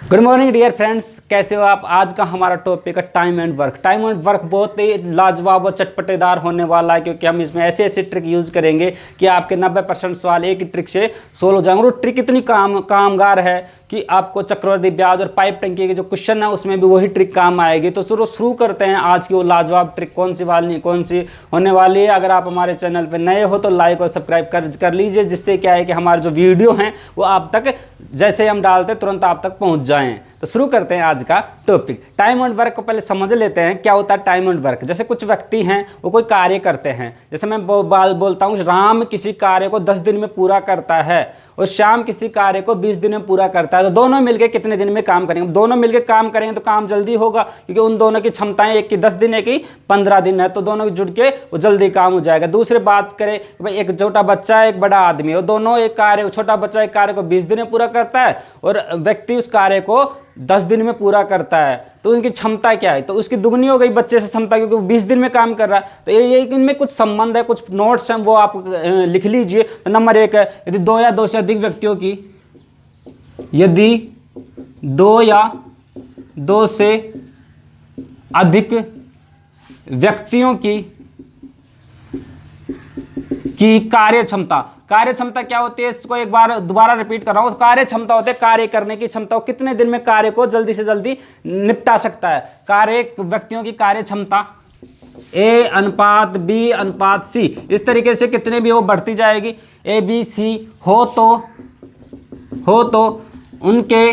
Good morning dear friends, कैसे हो आप। आज का हमारा टॉपिक है time and work. Time and work बहुत ही लाजवाब और चटपटेदार होने वाला है, क्योंकि हम इसमें ऐसे ऐसे ट्रिक यूज़ करेंगे कि आपके 90% सवाल एक ही ट्रिक से सोल्व हो जाएंगे। और ट्रिक इतनी कामगार है कि आपको चक्रवृद्धि ब्याज और पाइप टंकी के जो क्वेश्चन है उसमें भी वही ट्रिक काम आएगी। तो शुरू करते हैं आज की वो लाजवाब ट्रिक। कौन सी होने वाली है। अगर आप हमारे चैनल पर नए हो तो लाइक और सब्सक्राइब कर लीजिए, जिससे क्या है कि हमारे जो वीडियो हैं वो आप तक जैसे हम डालते तुरंत आप तक पहुंच जाएं। तो शुरू करते हैं आज का टॉपिक। टाइम एंड वर्क को पहले समझ लेते हैं क्या होता है टाइम एंड वर्क। जैसे कुछ व्यक्ति हैं वो कोई कार्य करते हैं, जैसे मैं बोलता हूँ राम किसी कार्य को 10 दिन में पूरा करता है और श्याम किसी कार्य को 20 दिन में पूरा करता है। तो दोनों मिलकर कितने दिन में काम करेंगे। दोनों मिलकर काम करेंगे तो काम जल्दी होगा, क्योंकि उन दोनों की क्षमताएं, एक की 10 दिन एक की 15 दिन है, तो दोनों जुड़ के वो जल्दी काम हो जाएगा। दूसरी बात करें भाई, एक छोटा बच्चा है एक बड़ा आदमी, और दोनों एक कार्य, छोटा बच्चा एक कार्य को 20 दिन में पूरा करता है और व्यक्ति उस कार्य को 10 दिन में पूरा करता है। तो उनकी क्षमता क्या है, तो उसकी दुगनी हो गई बच्चे से क्षमता, क्योंकि वो 20 दिन में काम कर रहा है। तो ये इनमें कुछ संबंध है, कुछ नोट्स हैं, वो आप लिख लीजिए। तो नंबर 1 है, यदि 2 या 2 से अधिक व्यक्तियों की, यदि 2 या 2 से अधिक व्यक्तियों की कार्य क्षमता क्या होती है, इसको एक बार दोबारा रिपीट कर रहा हूं। कार्य क्षमता होती है कार्य करने की क्षमता, कितने दिन में कार्य को जल्दी से जल्दी निपटा सकता है। व्यक्तियों की कार्य क्षमता A/B/C, इस तरीके से कितने भी वो बढ़ती जाएगी। ABC हो तो उनके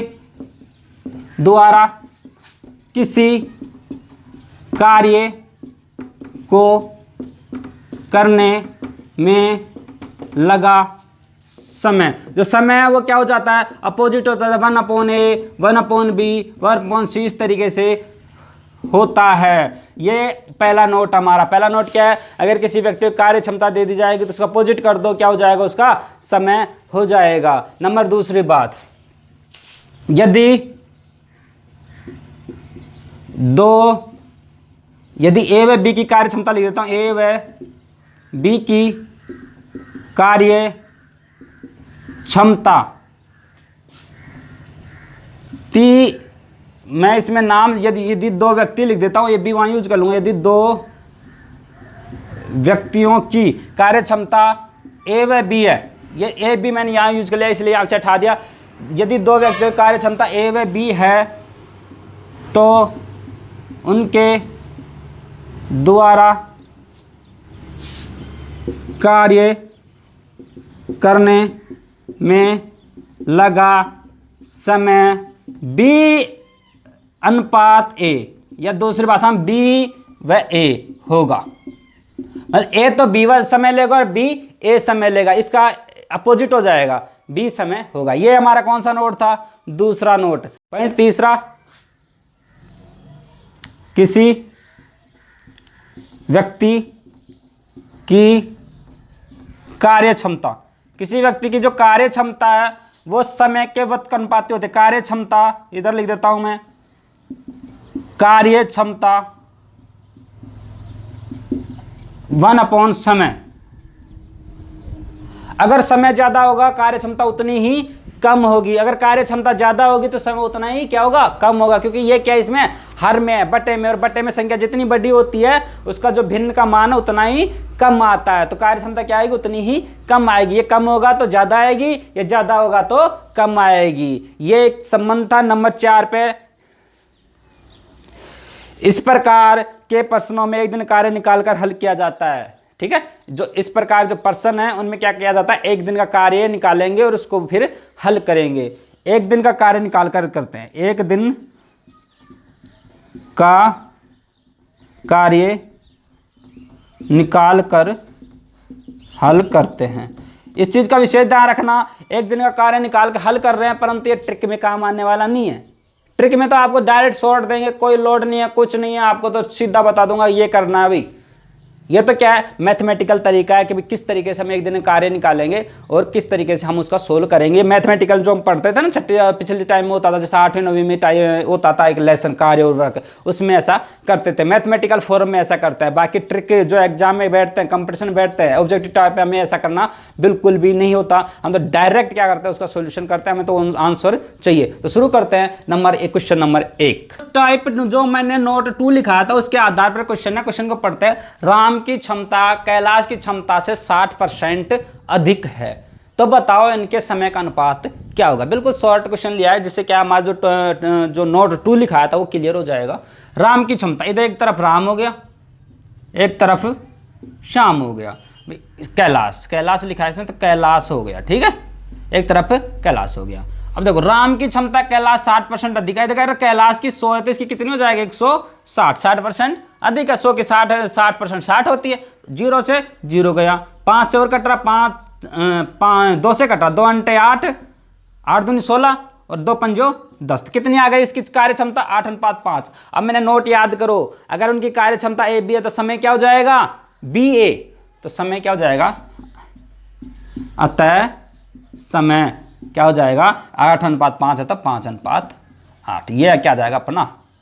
द्वारा किसी कार्य को करने में लगा समय, जो समय है वो क्या हो जाता है, अपोजिट होता है। 1/A, 1/B, 1/C, इस तरीके से होता है। ये पहला नोट हमारा। पहला नोट क्या है, अगर किसी व्यक्ति को कार्य क्षमता दे दी जाएगी तो उसका अपोजिट कर दो, क्या हो जाएगा, उसका समय हो जाएगा। नंबर दूसरी बात, यदि A व B की कार्य क्षमता लिख देता हूं, A व B की कार्य क्षमता मैं इसमें नाम यदि 2 व्यक्ति लिख देता हूं, ये भी वहां यूज कर लूंगा। यदि 2 व्यक्तियों की कार्य क्षमता A व B है, ये A B मैंने यहां यूज कर लिया इसलिए यहां से हटा दिया। यदि 2 व्यक्तियों की कार्य क्षमता A व B है तो उनके द्वारा कार्य करने में लगा समय B/A, या दूसरी भाषा में B व A होगा। मतलब A तो B व समय लेगा और B A समय लेगा, इसका अपोजिट हो जाएगा, B समय होगा। ये हमारा कौन सा नोट था, दूसरा नोट। पॉइंट तीसरा, किसी व्यक्ति की कार्य क्षमता, किसी व्यक्ति की जो कार्य क्षमता है वो समय के व्युत्क्रमानुपाती होते। कार्य क्षमता इधर लिख देता हूं मैं, कार्य क्षमता 1/समय। अगर समय ज्यादा होगा कार्य क्षमता उतनी ही कम होगी, अगर कार्य क्षमता ज्यादा होगी तो समय उतना ही क्या होगा, कम होगा। क्योंकि ये क्या इसमें हर में है, बटे में, और बटे में संख्या जितनी बड़ी होती है उसका जो भिन्न का मान है उतना ही कम आता है। तो कार्य क्षमता क्या आएगी, उतनी ही कम आएगी। ये कम होगा तो ज्यादा आएगी, ये ज्यादा होगा तो कम आएगी। ये एक संबंध था। नंबर 4 पे, इस प्रकार के प्रश्नों में एक दिन कार्य निकालकर हल किया जाता है। ठीक है, जो इस प्रकार जो प्रश्न है उनमें क्या किया जाता है, एक दिन का कार्य निकालेंगे और उसको फिर हल करेंगे। एक दिन का कार्य निकाल कर करते हैं, एक दिन का कार्य निकाल कर हल करते हैं। इस चीज का विशेष ध्यान रखना, एक दिन का कार्य निकाल कर हल कर रहे हैं, परंतु ये ट्रिक में काम आने वाला नहीं है। ट्रिक में तो आपको डायरेक्ट शॉर्ट देंगे, कोई लोड नहीं है, कुछ नहीं है, आपको तो सीधा बता दूंगा ये करना है भाई। ये तो क्या है, मैथमेटिकल तरीका है कि भाई किस तरीके से हम एक दिन में कार्य निकालेंगे और किस तरीके से हम उसका सोल्व करेंगे। मैथमेटिकल जो हम पढ़ते थे ना छठी पिछले टाइम में होता था, जैसे 8वीं 9वीं में होता था एक लेसन कार्य और वर्क, उसमें ऐसा करते थे, मैथमेटिकल फॉर्म में ऐसा करता है। बाकी ट्रिक जो एग्जाम में बैठते हैं, कंपटीशन बैठते हैं, ऑब्जेक्टिव टाइप पे हमें ऐसा करना बिल्कुल भी नहीं होता। हम तो डायरेक्ट क्या करते हैं, उसका सोल्यूशन करते हैं, हमें तो आंसर चाहिए। तो शुरू करते हैं क्वेश्चन नंबर 1। टाइप जो मैंने नोट 2 लिखा था उसके आधार पर क्वेश्चन है। क्वेश्चन को पढ़ते हैं। राम की क्षमता कैलाश की क्षमता से 60% अधिक है, तो बताओ इनके समय का अनुपात क्या होगा। बिल्कुल शॉर्ट क्वेश्चन लिया है जिससे क्या हमारा जो नोट 2 लिखा था वो क्लियर हो जाएगा। राम की क्षमता, इधर एक तरफ राम हो गया, एक तरफ श्याम हो गया। कैलाश लिखा है इसमें तो कैलाश हो गया, ठीक है, एक तरफ कैलाश हो गया। अब देखो राम की क्षमता कैलाश 60% अधिक है, देखो कैलाश की 100 है तो इसकी कितनी हो जाएगी 160, 60% अधिक है। 100 की 60% 60 होती है। 0 से 0 गया, 5 से और कट रहा, 2 से कट रहा, 2 अंटे 8, 8 दूनी 16 और 2 पंजो 10, तो कितनी आ गई इसकी कार्य क्षमता 8:5। अब मैंने नोट याद करो, अगर उनकी कार्य क्षमता ए बी है तो समय क्या हो जाएगा बी ए, तो समय क्या हो जाएगा, अतः समय क्या हो जाएगा 8:5 है तो 5:8। ये क्या जाएगा अपना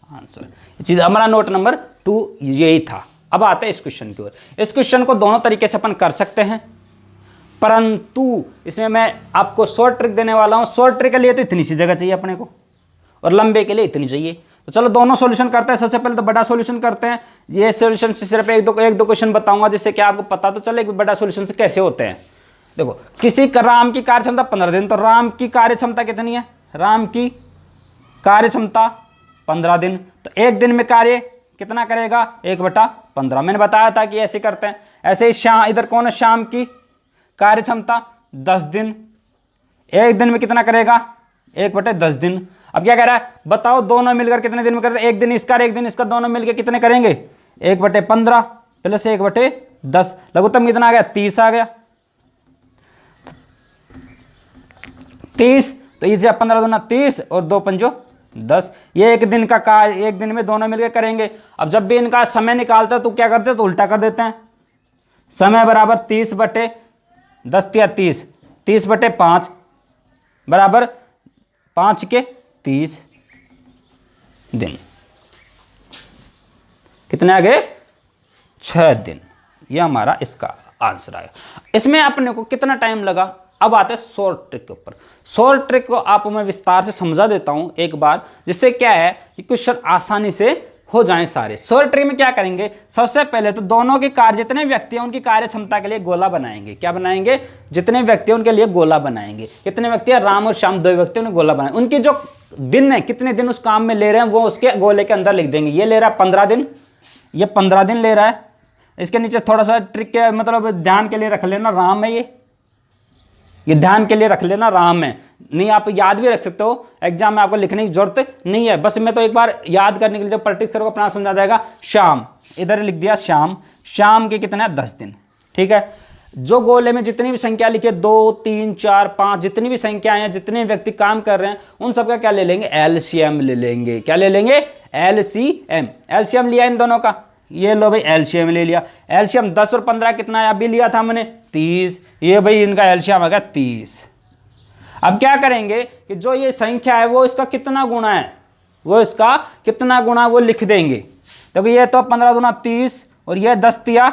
आंसर। ये चीज हमारा नोट नंबर 2 यही था। अब आते हैं इस क्वेश्चन की ओर। इस क्वेश्चन को दोनों तरीके से अपन कर सकते हैं, परंतु इसमें मैं आपको शॉर्ट ट्रिक देने वाला हूं। शॉर्ट ट्रिक के लिए तो इतनी सी जगह चाहिए अपने को और लंबे के लिए इतनी चाहिए। तो चलो दोनों सॉल्यूशन करते हैं। सबसे पहले तो बड़ा सॉल्यूशन करते हैं। ये सॉल्यूशन से सिर्फ एक दो क्वेश्चन बताऊंगा जिससे कि आपको पता तो चले कि बड़ा सॉल्यूशन से कैसे होते हैं। देखो किसी राम की कार्य क्षमता 15 दिन, तो राम की कार्य क्षमता कितनी है, राम की कार्य क्षमता 15 दिन, तो एक दिन में कार्य कितना करेगा 1/15। मैंने बताया था कि ऐसे करते हैं। ऐसे ही शाम, इधर कौन है शाम की कार्य क्षमता 10 दिन, एक दिन में कितना करेगा 1/10 दिन। अब क्या कह रहा है बताओ दोनों मिलकर कितने दिन में करते हैं, एक दिन इसका एक दिन इसका, दोनों मिलकर कितने करेंगे 1/15 प्लस 1/10, लघुत्तम कितना आ गया 30 आ गया, 30। तो ये 15 दूना 30 और 2 पंजो 10। ये एक दिन का कार्य एक दिन में दोनों मिलकर करेंगे। अब जब भी इनका समय निकालते हैं तो क्या करते हैं, तो उल्टा कर देते हैं। समय बराबर 30/10 या 30/5 बराबर 5 के 30 दिन। कितने आ गए 6 दिन। ये हमारा इसका आंसर आया। इसमें अपने को कितना टाइम लगा। अब आते हैं शॉर्ट ट्रिक के ऊपर। शॉर्ट ट्रिक को आपको मैं विस्तार से समझा देता हूं एक बार, जिससे क्या है कि क्वेश्चन आसानी से हो जाएं सारे। शॉर्ट ट्रिक में क्या करेंगे, सबसे पहले तो दोनों के कार्य जितने व्यक्ति हैं उनकी कार्य क्षमता के लिए गोला बनाएंगे। क्या बनाएंगे, जितने व्यक्ति हैं उनके लिए गोला बनाएंगे। कितने व्यक्ति हैं, राम और श्याम 2 व्यक्ति, उन्हें गोला बनाएंगे। उनकी जो दिन है कितने दिन उस काम में ले रहे हैं वो उसके गोले के अंदर लिख देंगे। ये ले रहा है 15 दिन, ये 15 दिन ले रहा है। इसके नीचे थोड़ा सा ट्रिक के मतलब ध्यान के लिए रख लेना राम है, ये ध्यान के लिए रख लेना राम है। नहीं आप याद भी रख सकते हो, एग्जाम में आपको लिखने की जरूरत नहीं है। बस मैं तो एक बार याद करने के लिए जब प्रैक्टिस करोगे अपना समझा जाएगा। श्याम, इधर लिख दिया श्याम, श्याम के कितना 10 दिन, ठीक है। जो गोले में जितनी भी संख्या लिखी है 2 3 4 5 जितनी भी संख्याएं हैं, जितने व्यक्ति काम कर रहे हैं उन सबका क्या ले लेंगे, एलसीएम ले लेंगे। क्या ले लेंगे, एलसीएम। एलसीएम लिया इन दोनों का, ये लो भाई एलसीएम ले लिया। एलसीएम 10 और 15 कितना है, अभी लिया था हमने 30। ये भाई इनका एलसीएम आ गया 30। अब क्या करेंगे कि जो ये संख्या है वो इसका कितना गुणा है, वो इसका कितना गुणा वो लिख देंगे। देखो ये तो 15 दूना 30 और ये 10 तिया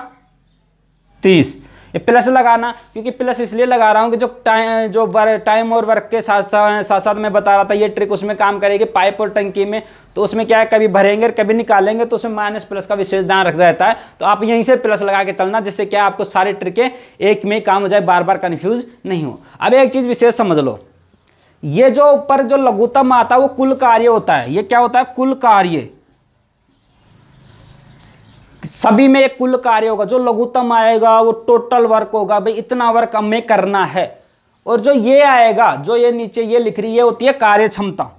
30। ये प्लस लगाना, क्योंकि प्लस इसलिए लगा रहा हूँ कि जो टाइम और वर्क के साथ साथ मैं बता रहा था ये ट्रिक उसमें काम करेगी पाइप और टंकी में। तो उसमें क्या है, कभी भरेंगे कभी निकालेंगे, तो उसमें माइनस प्लस का विशेष ध्यान रखना रहता है। तो आप यहीं से प्लस लगा के चलना, जिससे क्या आपको सारी ट्रिकें एक में काम हो जाए, बार बार कन्फ्यूज नहीं हो। अब एक चीज़ विशेष समझ लो, ये जो ऊपर जो लघुत्तम आता है वो कुल कार्य होता है। ये क्या होता है, कुल कार्य। सभी में एक कुल कार्य होगा। जो लघुत्तम आएगा वो टोटल वर्क होगा, भाई इतना वर्क हमें करना है। और जो ये आएगा, जो ये नीचे ये लिख रही है, होती है कार्य क्षमता।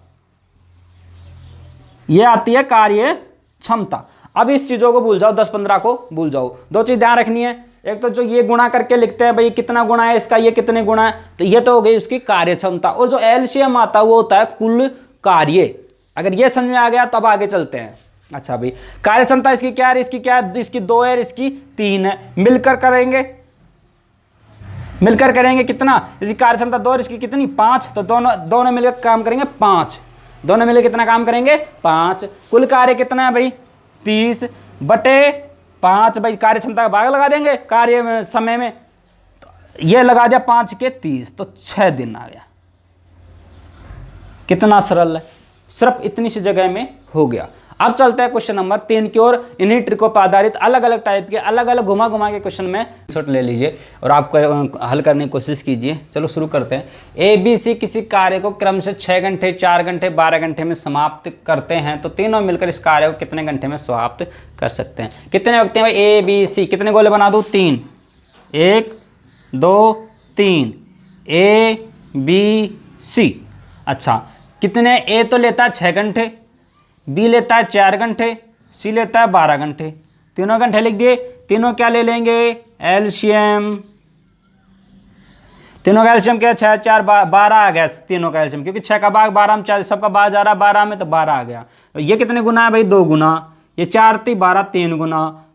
ये आती है कार्य क्षमता। अब इस चीजों को भूल जाओ, 10-15 को भूल जाओ। 2 चीज ध्यान रखनी है, एक तो जो ये गुणा करके लिखते हैं भाई कितना गुणा है इसका, ये कितने गुणा है, तो ये तो हो गई उसकी कार्य क्षमता। और जो एलसीएम आता है वो होता है कुल कार्य। अगर ये समझ में आ गया तो अब आगे चलते हैं। अच्छा भाई, कार्य क्षमता इसकी क्या है, इसकी क्या है, इसकी 2 है, इसकी 3 है, मिलकर करेंगे, मिलकर करेंगे कितना, इसकी कार्य क्षमता 2 और इसकी कितनी 5, तो दोनों दोनों मिलकर काम करेंगे 5, दोनों मिलकर कितना काम करेंगे 5। कुल कार्य कितना है भाई 30 बटे 5, भाई कार्य क्षमता का भाग लगा देंगे कार्य में, समय में, तो ये लगा दिया 5 के 30, तो 6 दिन आ गया। कितना सरल है, सिर्फ इतनी सी जगह में हो गया। अब चलते हैं क्वेश्चन नंबर 3 की ओर। इन्हीं ट्रिकों पर आधारित अलग अलग टाइप के अलग अलग घुमा घुमा के क्वेश्चन में शॉट ले लीजिए और आपको हल करने की कोशिश कीजिए। चलो शुरू करते हैं। ABC किसी कार्य को क्रम से 6 घंटे, 4 घंटे, 12 घंटे में समाप्त करते हैं, तो तीनों मिलकर इस कार्य को कितने घंटे में समाप्त कर सकते हैं। कितने व्यक्ति हैं भाई ABC, कितने गोले बना दूँ 3, 1 2 3 ABC। अच्छा, कितने, A तो लेता है 6 घंटे, B लेता है 4 घंटे, C लेता है 12 घंटे, तीनों घंटे लिख दिए। तीनों क्या ले लेंगे एलसीएम, तीनों का एलसीएम क्या 6 4 12 आ गया तीनों का एलसीएम, क्योंकि 6 का भाग 12 में 4 सबका भाग जा रहा है 12 में, तो 12 आ गया। तो ये कितने गुना है भाई 2 गुना, ये 4 3 12 3 गुना,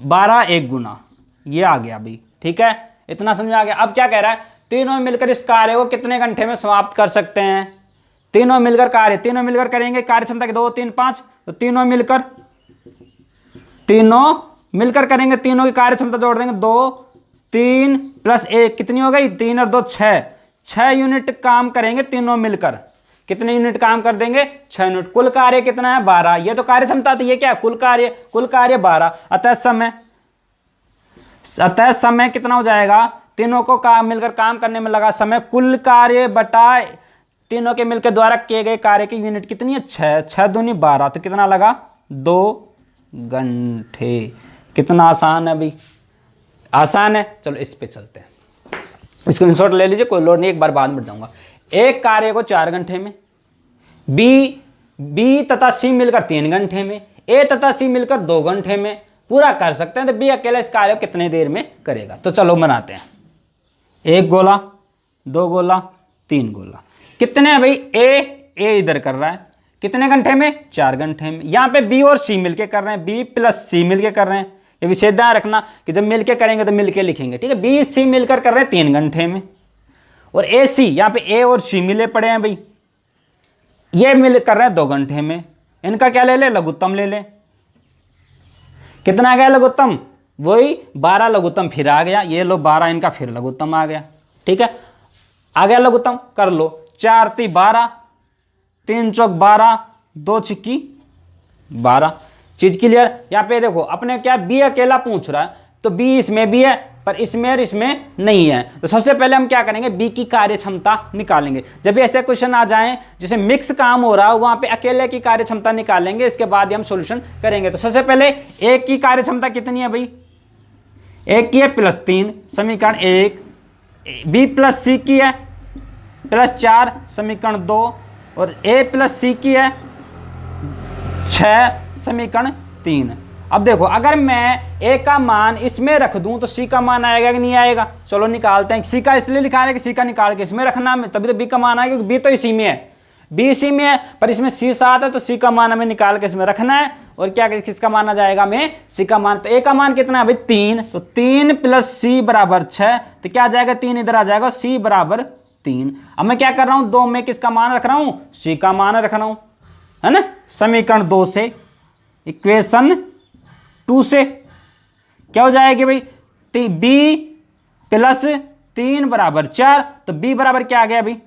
12 1 गुना, ये आ गया भाई। ठीक है, इतना समझ आ गया। अब क्या कह रहा है, तीनों मिलकर इस कार्य को कितने घंटे में समाप्त कर सकते हैं। तीनों मिलकर कार्य, तीनों मिलकर करेंगे कार्य क्षमता के 2 3 5, तो तीनों मिलकर करेंगे, तीनों की कार्य क्षमता जोड़ देंगे 2 3 प्लस 1 कितनी हो गई 3 और 2 6 यूनिट काम करेंगे तीनों मिलकर। कितने यूनिट काम कर देंगे 6 यूनिट। कुल कार्य कितना है 12, ये तो कार्य क्षमता थी, ये क्या कुल कार्य 12। अतः समय कितना हो जाएगा, तीनों को काम मिलकर काम करने में लगा समय, कुल कार्य बटा तीनों के मिलकर द्वारा किए गए कार्य की यूनिट कितनी है 6, 6 दूनी 12, तो कितना लगा 2 घंटे। कितना आसान है भाई, आसान है। चलो इस पे चलते हैं, स्क्रीनशॉट ले लीजिए, कोई लोड नहीं, एक बार बाद में बताऊंगा। एक कार्य को 4 घंटे में, बी तथा सी मिलकर 3 घंटे में, ए तथा सी मिलकर 2 घंटे में पूरा कर सकते हैं, तो बी अकेला इस कार्य को कितने देर में करेगा। तो चलो बनाते हैं। 1 गोला, 2 गोला, 3 गोला, कितने हैं भाई ए इधर कर रहा है, कितने घंटे में 4 घंटे में। यहाँ पे बी और सी मिलके कर रहे हैं, बी प्लस सी मिलके कर रहे हैं। ये विशेष ध्यान रखना कि जब मिलके करेंगे तो मिलके लिखेंगे, ठीक है। बी सी मिलकर कर रहे हैं 3 घंटे में, और ए सी, यहाँ पे ए और सी मिले पड़े हैं भाई, ये मिल कर रहे हैं 2 घंटे में। इनका क्या ले ले, लघुत्तम ले ले। कितना आ गया लघुत्तम, वही 12 लघुत्तम फिर आ गया, ये लो 12 इनका फिर लघुत्तम आ गया। ठीक है, आ गया लघुत्तम, कर लो। 4 3 12, 3 चौक 12, 2 छिक्की 12। चीज क्लियर। यहाँ पे देखो अपने क्या बी अकेला पूछ रहा है, तो बी इसमें भी है पर इसमें और इसमें नहीं है। तो सबसे पहले हम क्या करेंगे, बी की कार्य क्षमता निकालेंगे। जब भी ऐसे क्वेश्चन आ जाएं जिसे मिक्स काम हो रहा हो, वहां पे अकेले की कार्य क्षमता निकालेंगे, इसके बाद ही हम सॉल्यूशन करेंगे। तो सबसे पहले एक की कार्य क्षमता कितनी है भाई, एक की है +3 समीकरण 1, बी प्लस सी की है +4 समीकरण 2, और ए प्लस सी की है 6 समीकरण 3। अब देखो अगर मैं ए का मान इसमें रख दूं तो सी का मान आएगा कि नहीं आएगा। चलो निकालते हैं। सी का इसलिए लिखा है कि सी का निकाल के इसमें रखना है, तभी तो बी का मान आएगा, क्योंकि बी तो इसी में है, बी इसी में है, पर इसमें सी साथ है, तो सी का मान हमें निकाल के इसमें रखना है। और क्या किसका मान आ जाएगा हमें, सी का मान। तो ए का मान कितना है भाई 3, तो 3 प्लस सी बराबर 6, तो क्या आ जाएगा 3 इधर आ जाएगा, सी बराबर 3। अब मैं क्या कर रहा हूं, 2 में किसका मान रख रहा हूं, सी का मान रख रहा हूं, है ना। समीकरण 2 से इक्वेशन 2 से क्या हो जाएगी भाई, बी प्लस 3 बराबर 4, तो बी बराबर क्या आ गया भाई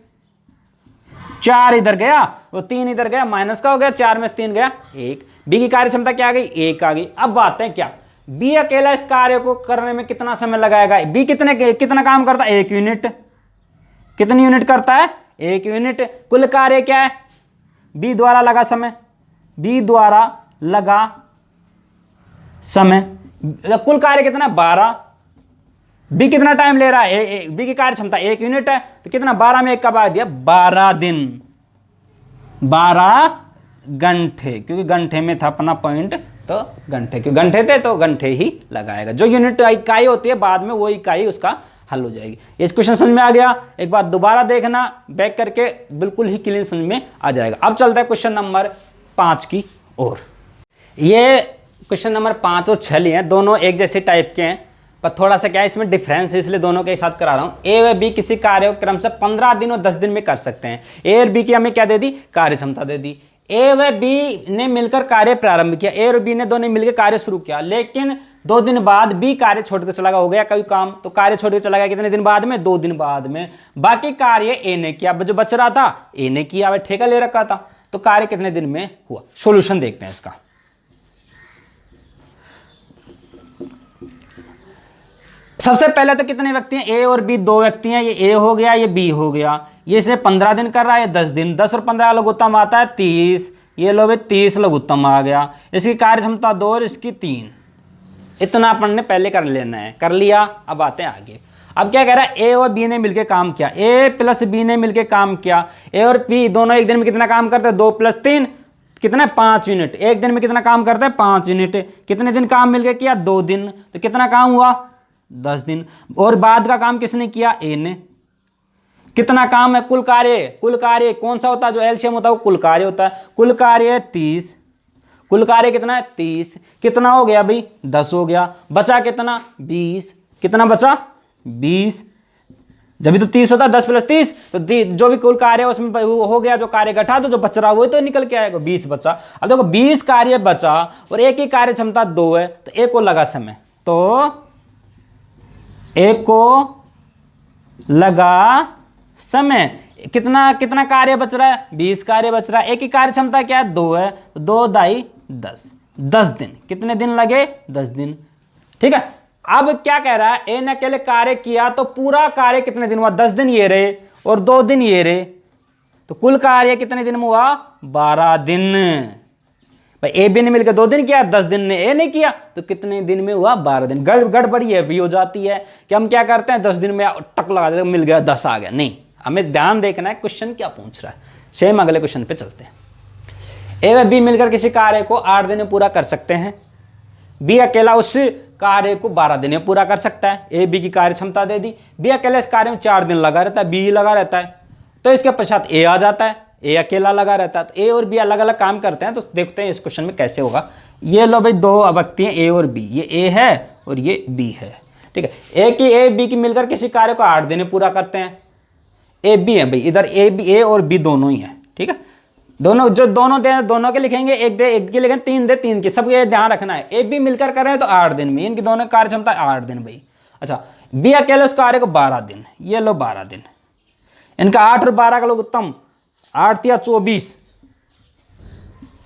4 इधर गया, वो 3 इधर गया, माइनस का हो गया, 4 में 3 गया 1। बी की कार्य क्षमता क्या आ गई 1 आ गई। अब बात है क्या, बी अकेला इस कार्य को करने में कितना समय लगाएगा। बी कितना काम करता है 1 यूनिट। कितनी यूनिट करता है 1 यूनिट। कुल कार्य क्या है, बी द्वारा लगा समय, बी द्वारा लगा समय, कुल कार्य कितना 12। बी कितना टाइम ले रहा है, बी की कार्य क्षमता 1 यूनिट है, तो कितना 12 में 1 का भाग दिया 12 दिन, 12 घंटे, क्योंकि घंटे में था अपना पॉइंट, तो घंटे, क्योंकि घंटे थे तो घंटे ही लगाएगा। जो यूनिट इकाई होती है बाद में वो इकाई उसका हल हो जाएगी। इस क्वेश्चन समझ में आ गया, एक बार दोबारा देखना बैक करके, बिल्कुल ही क्लीन समझ में आ जाएगा। अब चलता है क्वेश्चन नंबर 5 की ओर। ये क्वेश्चन नंबर 5 और 6 लिए हैं, दोनों एक जैसे टाइप के हैं, पर थोड़ा सा क्या है इसमें डिफरेंस है, इसलिए दोनों के साथ करा रहा हूँ। ए व बी किसी कार्य को क्रम से 15 दिन और 10 दिन में कर सकते हैं। ए और बी की हमें क्या दे दी, कार्य क्षमता दे दी। ए व बी ने मिलकर कार्य प्रारंभ किया, ए और बी ने दोनों मिलकर कार्य शुरू किया, लेकिन 2 दिन बाद बी कार्य छोड़कर चला गया, हो गया कोई काम, तो कार्य छोड़कर चला गया कितने दिन बाद में, 2 दिन बाद में। बाकी कार्य ए ने किया, जो बच रहा था ए ने किया, वह ठेका ले रखा था, तो कार्य कितने दिन में हुआ। सॉल्यूशन देखते हैं इसका। सबसे पहले तो कितने व्यक्ति हैं, ए और बी 2 व्यक्ति हैं, ये ए हो गया, ये बी हो गया, ये इसे 15 दिन कर रहा है, 10 दिन, 10 और 15 लघुत्तम आता है 30, ये लो भाई 30 लघुत्तम आ गया। इसकी कार्य क्षमता 2 और इसकी 3, इतना अपन ने पहले कर लेना है, कर लिया। अब आते हैं आगे। अब क्या कह रहा है, ए और बी ने मिलकर काम किया, ए प्लस बी ने मिलकर काम किया। ए और बी दोनों एक दिन में कितना काम करते हैं, 2 + 3 कितना, 5 यूनिट। एक दिन में कितना काम करते हैं, 5 यूनिट। कितने दिन काम मिलकर किया, 2 दिन, तो कितना काम हुआ, 10 दिन। और बाद का काम किसने किया, ए ने। कितना काम है, कुल कार्य कौन सा होता है, जो एलसीएम होता है वो कुल कार्य होता है। कुल कार्य 30, कुल कार्य कितना है, 30। कितना हो गया भाई, 10 हो गया। बचा कितना, 20। कितना बचा, 20। जब भी तो 30 होता है, 10 + 30 तो जो भी कुल कार्य है उसमें हो गया, जो कार्य घटा तो जो बच रहा वो तो निकल के आएगा, 20 बचा। अब देखो 20 कार्य बचा और एक ही कार्य क्षमता 2 है, तो एक को लगा समय, तो एक को लगा समय। कितना कार्य बच रहा है, 20 कार्य बच रहा है। एक ही कार्य क्षमता क्या है, 2 है, तो 2 दाई 10, 10 दिन। कितने दिन लगे, 10 दिन। ठीक है। अब क्या कह रहा है, ए ने अकेले कार्य किया तो पूरा कार्य कितने दिन हुआ, 10 दिन ये रहे और 2 दिन ये रहे, तो कुल कार्य कितने दिन में हुआ, 12 दिन। भाई ए बी ने मिलकर 2 दिन किया, 10 दिन ने ए ने किया, तो कितने दिन में हुआ, 12 दिन। गड़बड़ी है भी हो जाती है कि हम क्या करते हैं, 10 दिन में टक लगा देते, मिल गया 10 आ गया। नहीं, हमें ध्यान देखना है क्वेश्चन क्या पूछ रहा है। सेम अगले क्वेश्चन पे चलते हैं। ए व बी मिलकर किसी कार्य को 8 दिन में पूरा कर सकते हैं। बी अकेला उस कार्य को 12 दिन में पूरा कर सकता है। ए बी की कार्य क्षमता दे दी। बी अकेला इस कार्य में 4 दिन लगा रहता है, बी लगा रहता है, तो इसके पश्चात ए आ जाता है, ए अकेला लगा रहता है। तो ए और बी अलग अलग काम करते हैं, तो देखते हैं इस क्वेश्चन में कैसे होगा। ये लो भाई 2 व्यक्ति हैं, ए और बी, ये ए है और ये बी है। ठीक है। ए बी की मिलकर किसी कार्य को 8 दिन में पूरा करते हैं। ए बी है भाई, इधर ए और बी दोनों ही है। ठीक है। दोनों जो दोनों दे, दोनों के लिखेंगे, एक दे एक के लिखेंगे, 3 दे 3 के, सब ये ध्यान रखना है। ए बी मिलकर कर रहे हैं तो 8 दिन में, इनकी दोनों कार्य क्षमता 8 दिन भाई। अच्छा, बी अकेले उस कार्य को 12 दिन, ये लो 12 दिन। इनका 8 और 12 का लघुत्तम, 8 या 24,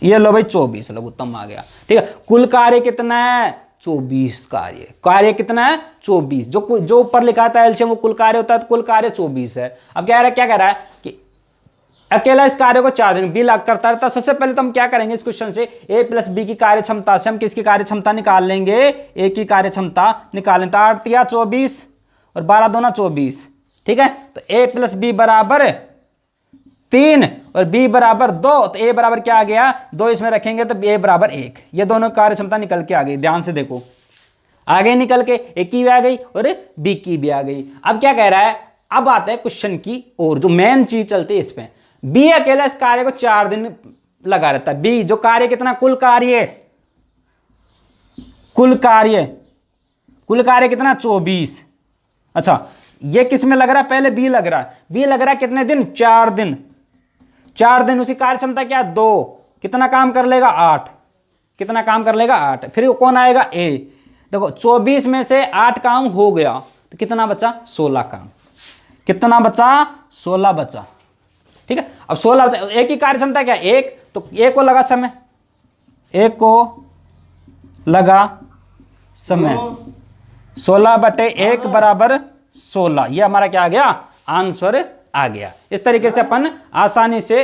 ये लो भाई 24 लघुत्तम आ गया। ठीक है। कुल कार्य कितना है, 24 कार्य कितना है, 24। जो ऊपर लिखा था एलसीएम वो कुल कार्य होता है, तो कुल कार्य 24 है। अब क्या कह रहा है कि अकेला इस कार्य को 4 दिन बी लाग करता रहता। सबसे पहले तो हम क्या करेंगे इस क्वेश्चन से, ए प्लस बी की कार्य क्षमता से हम किसकी कार्य क्षमता निकाल लेंगे, ए की कार्य क्षमता निकालें। तो 8 या 24 और 12 दोनों 24। ठीक है। तो ए प्लस बी बराबर 3 और बी बराबर 2, तो ए बराबर क्या आ गया, 2 इसमें रखेंगे तो ए बराबर 1। ये दोनों कार्य क्षमता निकल के आ गई, ध्यान से देखो, आ गई निकल के, ए की भी आ गई और बी की भी आ गई। अब क्या कह रहा है, अब आता है क्वेश्चन की और जो मेन चीज चलती है इसमें। बी अकेला इस कार्य को 4 दिन लगा रहता है। बी जो कार्य कितना, कुल कार्य कितना, 24। अच्छा, ये किस में लग रहा है, पहले बी लग रहा है। बी लग रहा है कितने दिन, 4 दिन। 4 दिन, उसकी कार्य क्षमता क्या, 2। कितना काम कर लेगा, 8। कितना काम कर लेगा, 8। फिर कौन आएगा, ए। देखो 24 में से 8 काम हो गया, तो कितना बचा, 16 काम। कितना बचा, 16 बचा। ठीक है। अब 16 बचा, एक की कार्य क्षमता क्या, 1, तो एक को लगा समय, एक को लगा समय, 16/1 बराबर 16। ये हमारा क्या आ गया, आंसर आ गया। इस तरीके से अपन आसानी से